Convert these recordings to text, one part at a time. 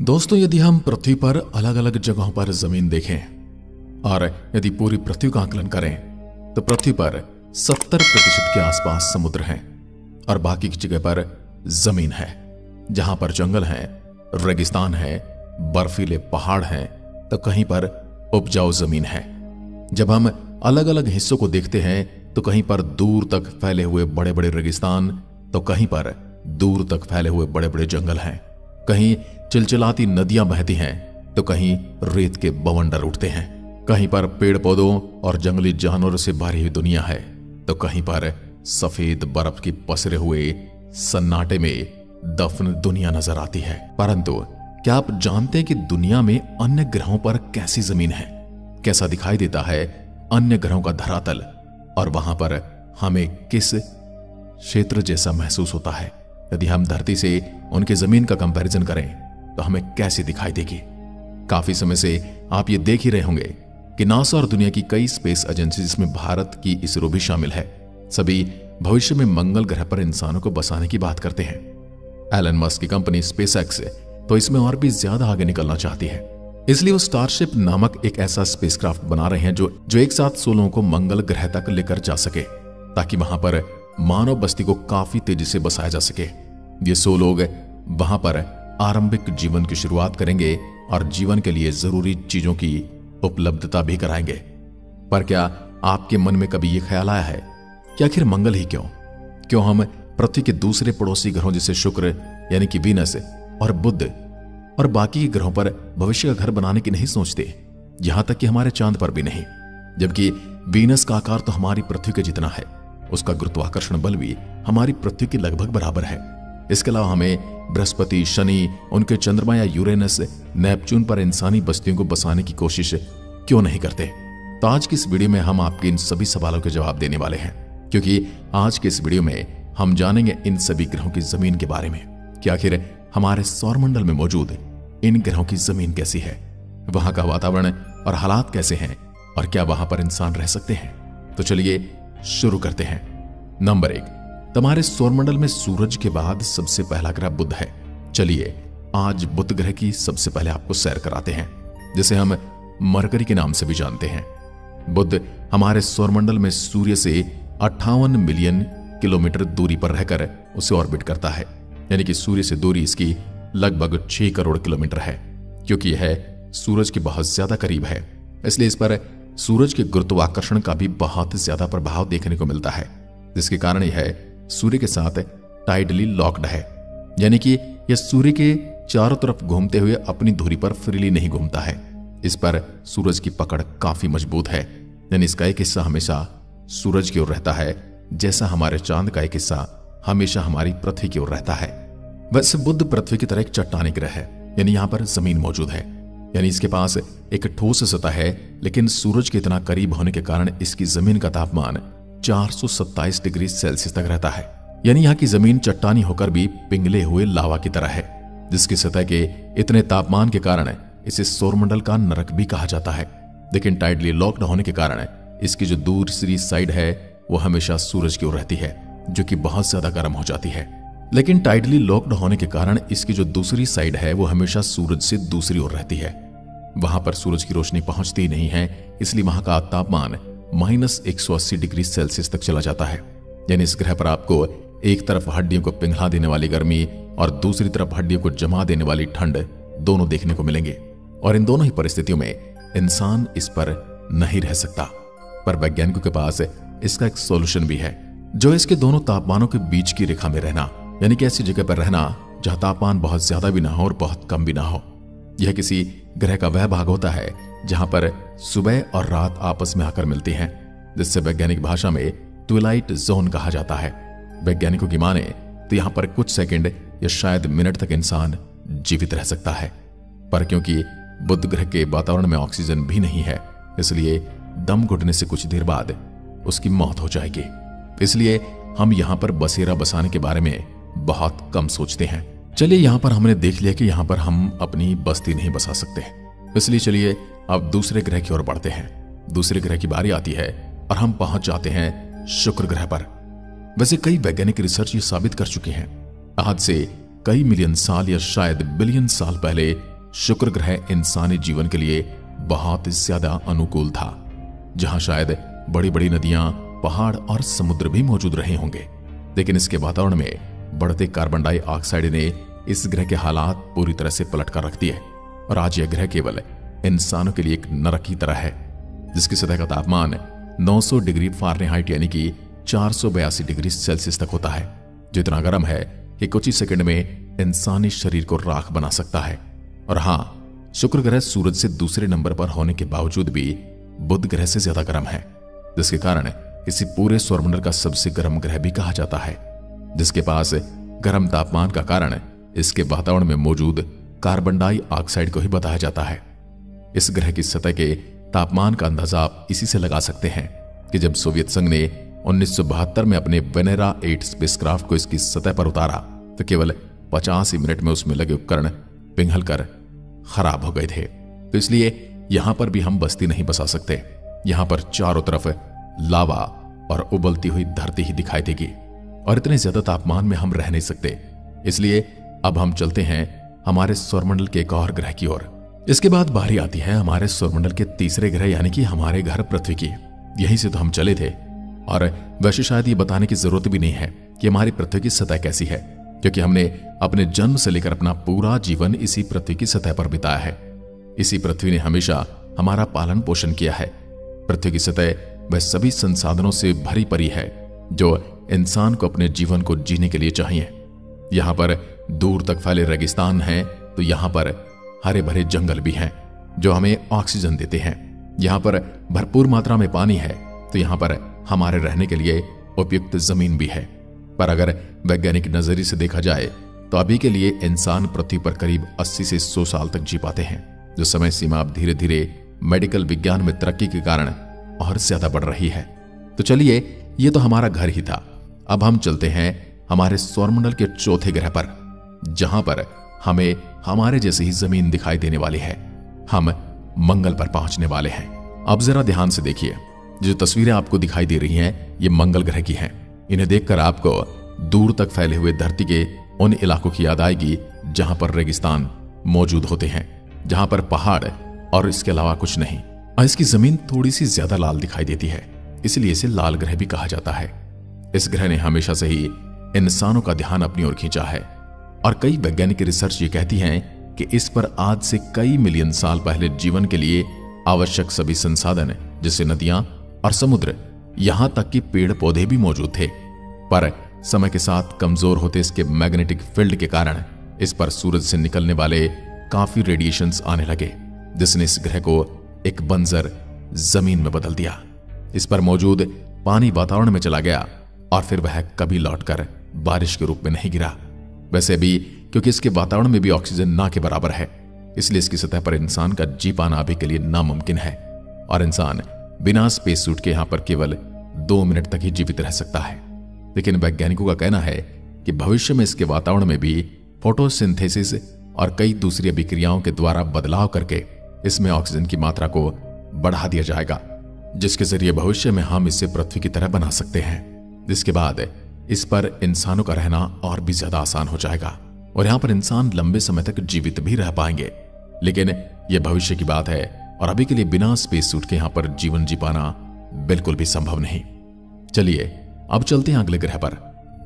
दोस्तों, यदि हम पृथ्वी पर अलग अलग जगहों पर जमीन देखें और यदि पूरी पृथ्वी का आकलन करें तो पृथ्वी पर 70% के आसपास समुद्र हैं और बाकी की जगह पर जमीन है, जहां पर जंगल है, रेगिस्तान है, बर्फीले पहाड़ हैं, तो कहीं पर उपजाऊ जमीन है। जब हम अलग अलग हिस्सों को देखते हैं तो कहीं पर दूर तक फैले हुए बड़े बड़े रेगिस्तान, तो कहीं पर दूर तक फैले हुए बड़े बड़े जंगल हैं। कहीं चिलचिलाती नदियां बहती हैं तो कहीं रेत के बवंडर उठते हैं। कहीं पर पेड़ पौधों और जंगली जानवरों से भरी हुई दुनिया है तो कहीं पर सफेद बर्फ की पसरे हुए सन्नाटे में दफन दुनिया नजर आती है। परंतु क्या आप जानते हैं कि दुनिया में अन्य ग्रहों पर कैसी जमीन है, कैसा दिखाई देता है अन्य ग्रहों का धरातल, और वहां पर हमें किस क्षेत्र जैसा महसूस होता है? यदि हम धरती से उनकी जमीन का कंपैरिजन करें तो हमें कैसी दिखाई देगी? काफी समय से आप ये देख ही रहे होंगे कि नासा और दुनिया की कई स्पेस एजेंसी, जिसमें भारत की इसरो भी शामिल है, सभी भविष्य में मंगल ग्रह पर इंसानों को बसाने की बात करते हैं। एलन मस्क की कंपनी स्पेसएक्स तो इसमें और भी ज्यादा आगे निकलना चाहती है। इसलिए वो स्टारशिप नामक एक ऐसा स्पेसक्राफ्ट बना रहे हैं जो एक साथ 16 लोगों को मंगल ग्रह तक लेकर जा सके, ताकि वहां पर मानव बस्ती को काफी तेजी से बसाया जा सके। ये 100 लोग वहां पर आरंभिक जीवन की शुरुआत करेंगे और जीवन के लिए जरूरी चीजों की उपलब्धता भी कराएंगे। पर क्या आपके मन में कभी यह ख्याल आया है कि आखिर मंगल ही क्यों हम पृथ्वी के दूसरे पड़ोसी ग्रहों जैसे शुक्र यानी कि वीनस और बुध और बाकी के ग्रहों पर भविष्य का घर बनाने की नहीं सोचते, यहां तक कि हमारे चांद पर भी नहीं। जबकि वीनस का आकार तो हमारी पृथ्वी के जितना है, उसका गुरुत्वाकर्षण बल भी हमारी पृथ्वी के लगभग बराबर है। इसके अलावा हमें बृहस्पति, शनि, उनके चंद्रमा या यूरेनस, नेपच्यून पर इंसानी बस्तियों को बसाने की कोशिश क्यों नहीं करते? तो आज की इस वीडियो में हम आपके इन सभी सवालों के जवाब देने वाले हैं, क्योंकि आज के इस वीडियो में हम जानेंगे इन सभी ग्रहों की जमीन के बारे में कि आखिर हमारे सौरमंडल में मौजूद इन ग्रहों की जमीन कैसी है, वहां का वातावरण और हालात कैसे हैं, और क्या वहां पर इंसान रह सकते हैं। तो चलिए शुरू करते हैं। नंबर 1, तुम्हारे सौरमंडल में सूरज के बाद सबसे पहला ग्रह बुध है। चलिए आज बुध ग्रह की सबसे पहले आपको सैर कराते हैं, जिसे हम मरकरी के नाम से भी जानते हैं। बुध हमारे सौरमंडल में सूर्य से 58 मिलियन किलोमीटर दूरी पर रहकर उसे ऑर्बिट करता है, यानी कि सूर्य से दूरी इसकी लगभग 6 करोड़ किलोमीटर है। क्योंकि यह सूरज के बहुत ज्यादा करीब है, इसलिए इस पर सूरज के गुरुत्वाकर्षण का भी बहुत ज्यादा प्रभाव देखने को मिलता है, जिसके कारण यह सूर्य के साथ टाइडली लॉक्ड है, यानी कि यह सूर्य के चारों तरफ घूमते हुए अपनी धुरी पर फ्रीली नहीं घूमता है। इस पर सूरज की पकड़ काफी मजबूत है, यानी इसका एक हिस्सा हमेशा सूरज की ओर रहता है, जैसा हमारे चांद का एक हिस्सा हमेशा हमारी पृथ्वी की ओर रहता है। वैसे बुध पृथ्वी की तरह एक चट्टानी ग्रह है, यानी यहां पर जमीन मौजूद है, यानी इसके पास एक ठोस सतह है, लेकिन सूरज के इतना करीब होने के कारण इसकी जमीन का तापमान 427 डिग्री सेल्सियस तक रहता है। यानी यहाँ की जमीन चट्टानी होकर भी पिघले हुए लावा की तरह है, जिसकी सतह के इतने तापमान के कारण इसे सौरमंडल का नरक भी कहा जाता है। लेकिन टाइडली लॉक्ड होने के कारण इसकी जो दूसरी साइड है वो हमेशा सूरज की ओर रहती है, जो कि बहुत ज्यादा गर्म हो जाती है। लेकिन टाइडली लॉक्ड होने के कारण इसकी जो दूसरी साइड है वो हमेशा सूरज से दूसरी ओर रहती है। वहां पर सूरज की रोशनी पहुंचती ही नहीं है, इसलिए वहां का तापमान -180 डिग्री सेल्सियस तक चला जाता है। यानी इस ग्रह पर आपको एक तरफ हड्डियों को पिघला देने वाली गर्मी और दूसरी तरफ हड्डियों को जमा देने वाली ठंड दोनों देखने को मिलेंगे, और इन दोनों ही परिस्थितियों में इंसान इस पर नहीं रह सकता। पर वैज्ञानिकों के पास इसका एक सॉल्यूशन भी है, जो इसके दोनों तापमानों के बीच की रेखा में रहना, यानी कि ऐसी जगह पर रहना जहां तापमान बहुत ज्यादा भी ना हो और बहुत कम भी ना हो। यह किसी ग्रह का वह भाग होता है जहां पर सुबह और रात आपस में आकर मिलती हैं, जिससे वैज्ञानिक भाषा में ट्विलाइट जोन कहा जाता है। वैज्ञानिकों की माने तो यहां पर कुछ सेकंड या शायद मिनट तक इंसान जीवित रह सकता है, पर क्योंकि बुध ग्रह के वातावरण में ऑक्सीजन भी नहीं है, इसलिए दम घुटने से कुछ देर बाद उसकी मौत हो जाएगी। इसलिए हम यहां पर बसेरा बसाने के बारे में बहुत कम सोचते हैं। चलिए यहां पर हमने देख लिया कि यहां पर हम अपनी बस्ती नहीं बसा सकते, इसलिए चलिए अब दूसरे ग्रह की ओर बढ़ते हैं। दूसरे ग्रह की बारी आती है और हम पहुंच जाते हैं शुक्र ग्रह पर। वैसे कई वैज्ञानिक रिसर्च ये साबित कर चुके हैं, आज से कई मिलियन साल या शायद बिलियन साल पहले शुक्र ग्रह इंसानी जीवन के लिए बहुत ज्यादा अनुकूल था, जहां शायद बड़ी बड़ी नदियां, पहाड़ और समुद्र भी मौजूद रहे होंगे। लेकिन इसके वातावरण में बढ़ते कार्बन डाइऑक्साइड ने इस ग्रह के हालात पूरी तरह से पलट कर रख दिए और आज यह ग्रह केवल इंसानों के लिए एक नरक की तरह है, जिसकी सतह का तापमान 900 डिग्री फ़ारेनहाइट यानी कि 482 डिग्री सेल्सियस तक होता है, जो इतना गर्म है कि कुछ ही सेकंड में इंसानी शरीर को राख बना सकता है। और हां, शुक्र ग्रह सूरज से दूसरे नंबर पर होने के बावजूद भी बुध ग्रह से ज्यादा गर्म है, जिसके कारण इसे पूरे सौरमंडल का सबसे गर्म ग्रह भी कहा जाता है, जिसके पास गर्म तापमान का कारण इसके वातावरण में मौजूद कार्बन डाइऑक्साइड को ही बताया जाता है। इस ग्रह की सतह के तापमान का अंदाजा आप इसी से लगा सकते हैं कि जब सोवियत संघ ने 1972 में अपने वेनेरा 8 स्पेसक्राफ्ट को इसकी सतह पर उतारा तो केवल 50 ही मिनट में उसमें लगे उपकरण पिघलकर खराब हो गए थे। तो इसलिए यहां पर भी हम बस्ती नहीं बसा सकते। यहां पर चारों तरफ लावा और उबलती हुई धरती ही दिखाई देगी और इतने ज्यादा तापमान में हम रह नहीं सकते। इसलिए अब हम चलते हैं हमारे सौरमंडल के एक और ग्रह की ओर। इसके बाद बारी आती है हमारे सौरमंडल के तीसरे ग्रह यानी कि हमारे घर पृथ्वी की। यहीं से तो हम चले थे और वैसे शायद ये बताने की जरूरत भी नहीं है कि हमारी पृथ्वी की सतह कैसी है, क्योंकि हमने अपने जन्म से लेकर अपना पूरा जीवन इसी पृथ्वी की सतह पर बिताया है। इसी पृथ्वी ने हमेशा हमारा पालन पोषण किया है। पृथ्वी की सतह वह सभी संसाधनों से भरी पड़ी है जो इंसान को अपने जीवन को जीने के लिए चाहिए। यहां पर दूर तक फैले रेगिस्तान हैं तो यहां पर हरे भरे जंगल भी हैं जो हमें ऑक्सीजन देते हैं। यहां पर भरपूर मात्रा में पानी है तो यहां पर हमारे रहने के लिए उपयुक्त जमीन भी है। पर अगर वैज्ञानिक नजरिए से देखा जाए तो अभी के लिए इंसान पृथ्वी पर करीब 80 से 100 साल तक जी पाते हैं, जो समय सीमा अब धीरे धीरे मेडिकल विज्ञान में तरक्की के कारण और ज्यादा बढ़ रही है। तो चलिए, ये तो हमारा घर ही था। अब हम चलते हैं हमारे सौरमंडल के चौथे ग्रह पर, जहां पर हमें हमारे जैसी ही जमीन दिखाई देने वाली है। हम मंगल पर पहुंचने वाले हैं। अब जरा ध्यान से देखिए, जो तस्वीरें आपको दिखाई दे रही हैं ये मंगल ग्रह की हैं। इन्हें देखकर आपको दूर तक फैले हुए धरती के उन इलाकों की याद आएगी जहां पर रेगिस्तान मौजूद होते हैं, जहां पर पहाड़ और इसके अलावा कुछ नहीं। और इसकी जमीन थोड़ी सी ज्यादा लाल दिखाई देती है, इसलिए इसे लाल ग्रह भी कहा जाता है। इस ग्रह ने हमेशा से ही इंसानों का ध्यान अपनी ओर खींचा है और कई वैज्ञानिक रिसर्च ये कहती हैं कि इस पर आज से कई मिलियन साल पहले जीवन के लिए आवश्यक सभी संसाधन जैसे नदियां और समुद्र, यहां तक कि पेड़ पौधे भी मौजूद थे। पर समय के साथ कमजोर होते इसके मैग्नेटिक फील्ड के कारण इस पर सूरज से निकलने वाले काफी रेडिएशंस आने लगे, जिसने इस ग्रह को एक बंजर जमीन में बदल दिया। इस पर मौजूद पानी वातावरण में चला गया और फिर वह कभी लौटकर बारिश के रूप में नहीं गिरा। वैसे भी क्योंकि इसके वातावरण में भी ऑक्सीजन ना के बराबर है, इसलिए इसकी सतह पर इंसान का जी पाना अभी के लिए नामुमकिन है और इंसान बिना स्पेस सूट के यहां पर केवल 2 मिनट तक ही जीवित रह सकता है। लेकिन वैज्ञानिकों का कहना है कि भविष्य में इसके वातावरण में भी फोटोसिंथेसिस और कई दूसरी अभिक्रियाओं के द्वारा बदलाव करके इसमें ऑक्सीजन की मात्रा को बढ़ा दिया जाएगा, जिसके जरिए भविष्य में हम इसे पृथ्वी की तरह बना सकते हैं, जिसके बाद इस पर इंसानों का रहना और भी ज्यादा आसान हो जाएगा और यहां पर इंसान लंबे समय तक जीवित भी रह पाएंगे। लेकिन यह भविष्य की बात है और अभी के लिए बिना स्पेस सूट के यहां पर जीवन जी पाना बिल्कुल भी संभव नहीं। चलिए अब चलते हैं अगले ग्रह पर।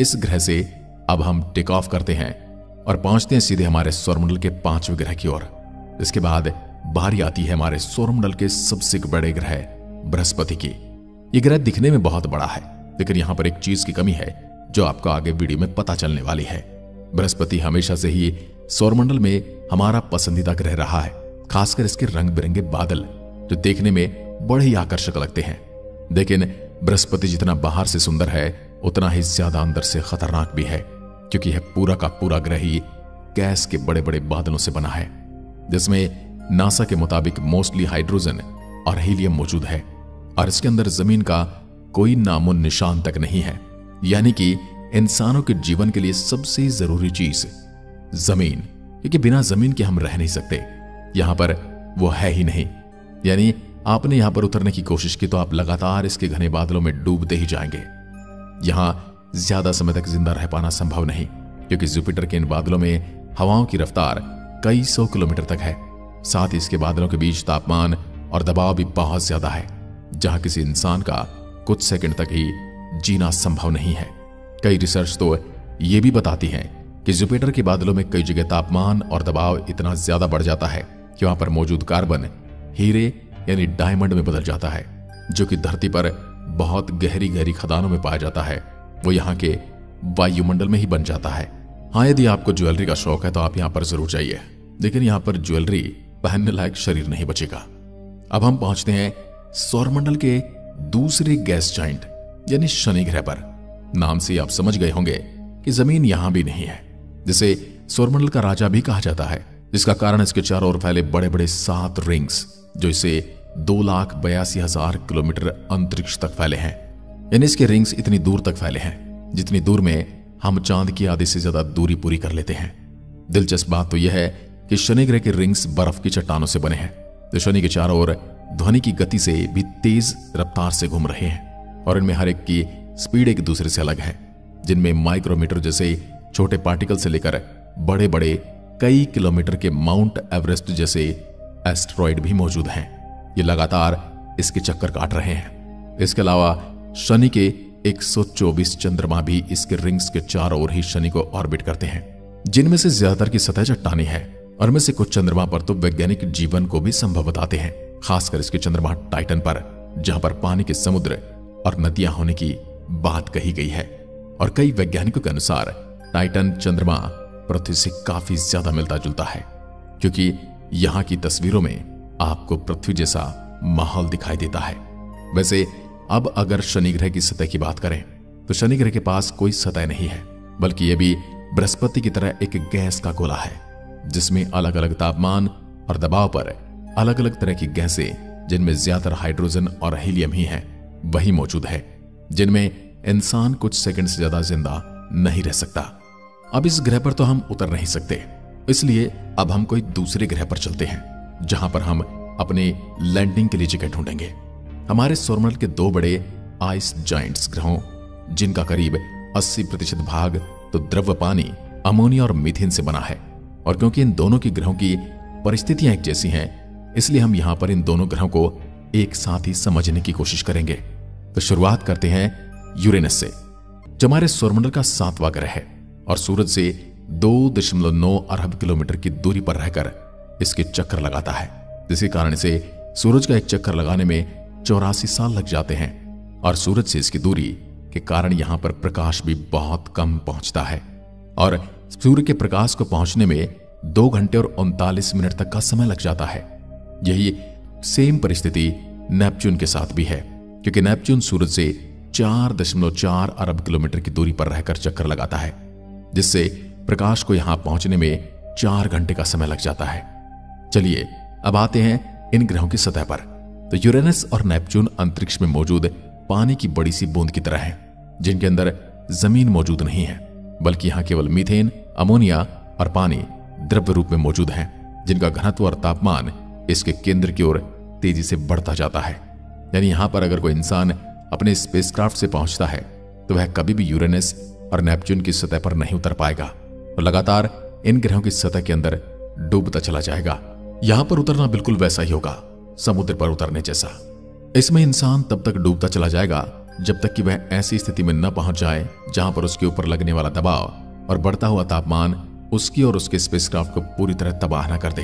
इस ग्रह से अब हम टेक ऑफ करते हैं और पहुंचते हैं सीधे हमारे सौरमंडल के 5वें ग्रह की ओर। इसके बाद बारी आती है हमारे सौरमंडल के सबसे बड़े ग्रह बृहस्पति की। यह ग्रह दिखने में बहुत बड़ा है, लेकिन यहां पर एक चीज की कमी है जो आपको आगे वीडियो में पता चलने वाली है। बृहस्पति हमेशा से ही सौरमंडल में हमारा पसंदीदा ग्रह रहा है, खासकर इसके रंग बिरंगे बादल जो देखने में बड़े ही आकर्षक लगते हैं। लेकिन बृहस्पति जितना बाहर से सुंदर है उतना ही ज्यादा अंदर से खतरनाक भी है, क्योंकि यह पूरा का पूरा ग्रह ही गैस के बड़े बड़े बादलों से बना है, जिसमें नासा के मुताबिक मोस्टली हाइड्रोजन और हीलियम मौजूद है और इसके अंदर जमीन का कोई नामो निशान तक नहीं है। यानी कि इंसानों के जीवन के लिए सबसे जरूरी चीज जमीन, क्योंकि बिना जमीन के हम रह नहीं सकते। यहां पर वो है ही नहीं। यानी आपने यहां पर उतरने की कोशिश की तो आप लगातार इसके घने बादलों में डूबते ही जाएंगे। यहां ज्यादा समय तक जिंदा रह पाना संभव नहीं, क्योंकि जुपिटर के इन बादलों में हवाओं की रफ्तार कई 100 किलोमीटर तक है साथ ही इसके बादलों के बीच तापमान और दबाव भी बहुत ज्यादा है, जहां किसी इंसान का कुछ सेकंड तक ही जीना संभव नहीं है। कई रिसर्च तो यह भी बताती है कि जुपिटर के बादलों में कई जगह तापमान और दबाव इतना ज्यादा बढ़ जाता है कि वहां पर मौजूद कार्बन हीरे यानी डायमंड में बदल जाता है, जो कि धरती पर बहुत गहरी गहरी खदानों में पाया जाता है, वो यहाँ के वायुमंडल में ही बन जाता है। हाँ, यदि आपको ज्वेलरी का शौक है तो आप यहाँ पर जरूर जाइए, लेकिन यहाँ पर ज्वेलरी पहनने लायक शरीर नहीं बचेगा। अब हम पहुंचते हैं सौरमंडल के दूसरे गैस जाइंट यानी शनि ग्रह पर। नाम से आप समझ गए होंगे कि जमीन यहां भी नहीं है, जिसे सौरमंडल का राजा भी कहा जाता है, जिसका कारण इसके चारों ओर फैले बड़े बड़े 7 रिंग्स जो इसे 2,82,000 किलोमीटर अंतरिक्ष तक फैले हैं। यानी इसके रिंग्स इतनी दूर तक फैले हैं जितनी दूर में हम चांद की आधे से ज्यादा दूरी पूरी कर लेते हैं। दिलचस्प बात तो यह है कि शनि ग्रह के रिंग्स बर्फ की चट्टानों से बने हैं, जो शनि के चारों ओर ध्वनि की गति से भी तेज रफ्तार से घूम रहे हैं, और इनमें हर एक की स्पीड एक दूसरे से अलग है, जिनमें माइक्रोमीटर जैसे छोटे पार्टिकल से लेकर बड़े बड़े कई किलोमीटर के माउंट एवरेस्ट जैसे एस्टेरॉयड भी मौजूद हैं। ये लगातार इसके चक्कर काट रहे हैं। इसके अलावा शनि के 124 चंद्रमा भी इसके रिंग्स के चारों ओर ही शनि को ऑर्बिट करते हैं, जिनमें से ज्यादातर की सतह चट्टानी है, और में से कुछ चंद्रमा पर तो वैज्ञानिक जीवन को भी संभव बताते हैं, खासकर इसके चंद्रमा टाइटन पर, जहां पर पानी के समुद्र और नदियां होने की बात कही गई है। और कई वैज्ञानिकों के अनुसार टाइटन चंद्रमा पृथ्वी से काफी ज्यादा मिलता जुलता है, क्योंकि यहां की तस्वीरों में आपको पृथ्वी जैसा माहौल दिखाई देता है। वैसे अब अगर शनि ग्रह की सतह की बात करें तो शनि ग्रह के पास कोई सतह नहीं है, बल्कि यह भी बृहस्पति की तरह एक गैस का गोला है, जिसमें अलग अलग तापमान और दबाव पर अलग अलग तरह की गैसें, जिनमें ज्यादातर हाइड्रोजन और हीलियम ही हैं, वही मौजूद है, जिनमें इंसान कुछ सेकंड से ज्यादा जिंदा नहीं रह सकता। अब इस ग्रह पर तो हम उतर नहीं सकते, इसलिए अब हम कोई दूसरे ग्रह पर चलते हैं, जहां पर हम अपने लैंडिंग के लिए जगह ढूंढेंगे। हमारे सौरमंडल के 2 बड़े आइस जाइंट्स ग्रहों, जिनका करीब 80% भाग तो द्रव पानी, अमोनिया और मीथेन से बना है, और क्योंकि इन दोनों की ग्रहों की परिस्थितियां एक जैसी हैं, इसलिए हम यहां पर इन दोनों ग्रहों को एक साथ ही समझने की कोशिश करेंगे। तो शुरुआत करते हैं यूरेनस से, जो हमारे सौरमंडल का 7वां ग्रह है और सूरज से 2.9 अरब किलोमीटर की दूरी पर रहकर इसके चक्कर लगाता है, जिसके कारण इसे सूरज का एक चक्कर लगाने में 84 साल लग जाते हैं। और सूरज से इसकी दूरी के कारण यहां पर प्रकाश भी बहुत कम पहुंचता है, और सूर्य के प्रकाश को पहुंचने में 2 घंटे और 39 मिनट तक का समय लग जाता है। यही सेम परिस्थिति नेपच्यून के साथ भी है, क्योंकि नेपच्यून सूरज से 4.4 अरब किलोमीटर की दूरी पर रहकर चक्कर लगाता है, जिससे प्रकाश को यहां पहुंचने में 4 घंटे का समय लग जाता है। चलिए अब आते हैं इन ग्रहों की सतह पर। तो यूरेनस और नेपच्यून अंतरिक्ष में मौजूद पानी की बड़ी सी बूंद की तरह हैं, जिनके अंदर जमीन मौजूद नहीं है, बल्कि यहां केवल मीथेन, अमोनिया और पानी द्रव्य रूप में मौजूद हैं, जिनका घनत्व और तापमान इसके केंद्र की ओर तेजी से बढ़ता जाता है। यानी यहां पर अगर कोई इंसान अपने स्पेसक्राफ्ट से पहुंचता है तो वह कभी भी यूरेनस और नेपच्यून की सतह पर नहीं उतर पाएगा, और लगातार इन ग्रहों की सतह के अंदर डूबता चला जाएगा। यहां पर उतरना बिल्कुल वैसा ही होगा, समुद्र पर उतरने जैसा। इसमें इंसान तब तक डूबता चला जाएगा जब तक कि वह ऐसी स्थिति में न पहुंच जाए जहां पर उसके ऊपर लगने वाला दबाव और बढ़ता हुआ तापमान उसकी और उसके स्पेसक्राफ्ट को पूरी तरह तबाह न कर दे।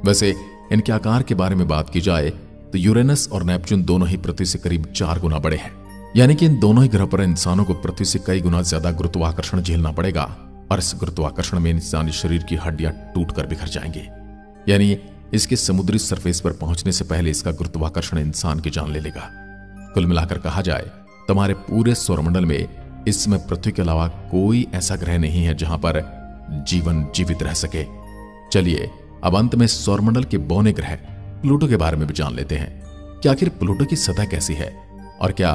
वैसे इनके आकार के बारे में बात की जाए तो यूरेनस और नेपच्यून दोनों ही पृथ्वी से करीब 4 गुना बड़े हैं, यानी कि इन दोनों ही ग्रह पर इंसानों को पृथ्वी से कई गुना ज्यादा गुरुत्वाकर्षण झेलना पड़ेगा, और इस गुरुत्वाकर्षण में इंसानी शरीर की हड्डियां टूटकर बिखर जाएंगी। यानी इसके समुद्री सरफेस पर पहुंचने से पहले इसका गुरुत्वाकर्षण इंसान की जान ले लेगा। कुल मिलाकर कहा जाए तो हमारे पूरे सौरमंडल में इस समय पृथ्वी के अलावा कोई ऐसा ग्रह नहीं है जहां पर जीवन जीवित रह सके। चलिए अब अंत में सौरमंडल के बौने ग्रह प्लूटो के बारे में भी जान लेते हैं कि आखिर प्लूटो की सतह कैसी है और क्या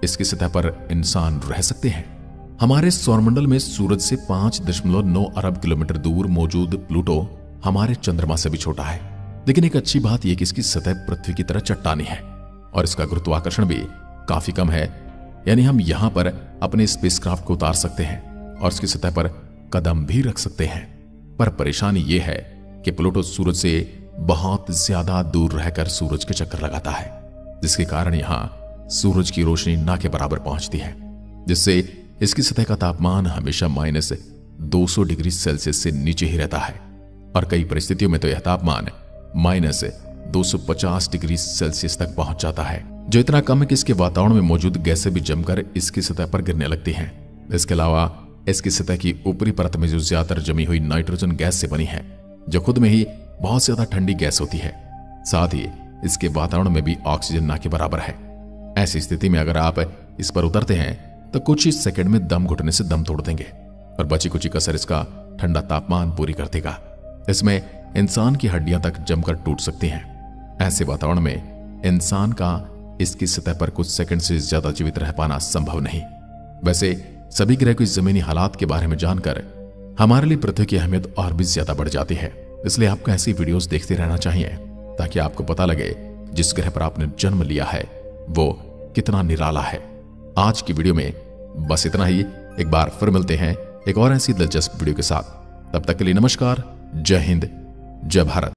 इसकी सतह पर इंसान रह सकते हैं। हमारे सौरमंडल में सूरज से 5.9 अरब किलोमीटर दूर मौजूद प्लूटो हमारे चंद्रमा से भी छोटा है, लेकिन एक अच्छी बात यह कि इसकी सतह पृथ्वी की तरह चट्टानी है और इसका गुरुत्वाकर्षण भी काफी कम है। यानी हम यहां पर अपने स्पेसक्राफ्ट को उतार सकते हैं और इसकी सतह पर कदम भी रख सकते हैं। पर परेशानी यह है कि प्लूटो सूरज से बहुत ज्यादा दूर रहकर सूरज के चक्कर लगाता है, जिसके कारण यहां सूरज की रोशनी ना के बराबर पहुंचती है, जिससे इसकी सतह का तापमान हमेशा -200 डिग्री सेल्सियस से नीचे ही रहता है और कई परिस्थितियों में तो यह तापमान -250 डिग्री सेल्सियस तक पहुंच जाता है, जो इतना कम है कि इसके वातावरण में मौजूद गैसें भी जमकर इसकी सतह पर गिरने लगती हैं। इसके अलावा इसकी सतह की ऊपरी परत में जो ज्यादातर जमी हुई नाइट्रोजन गैस से बनी है, जो खुद में ही बहुत ज्यादा ठंडी गैस होती है, साथ ही इसके वातावरण में भी ऑक्सीजन ना के बराबर है। ऐसी स्थिति में अगर आप इस पर उतरते हैं तो कुछ ही सेकंड में दम घुटने से दम तोड़ देंगे और बची कुची कसर इसका ठंडा तापमान पूरी कर देगा। इसमें इंसान की हड्डियां तक जमकर टूट सकती हैं। ऐसे वातावरण में इंसान का इसकी सतह पर कुछ सेकंड से ज्यादा जीवित रह पाना संभव नहीं। वैसे सभी ग्रह की जमीनी हालात के बारे में जानकर हमारे लिए पृथ्वी की अहमियत और भी ज्यादा बढ़ जाती है। इसलिए आपको ऐसी वीडियोस देखते रहना चाहिए ताकि आपको पता लगे जिस ग्रह पर आपने जन्म लिया है वो कितना निराला है। आज की वीडियो में बस इतना ही। एक बार फिर मिलते हैं एक और ऐसी दिलचस्प वीडियो के साथ। तब तक के लिए नमस्कार, जय हिंद, जय भारत।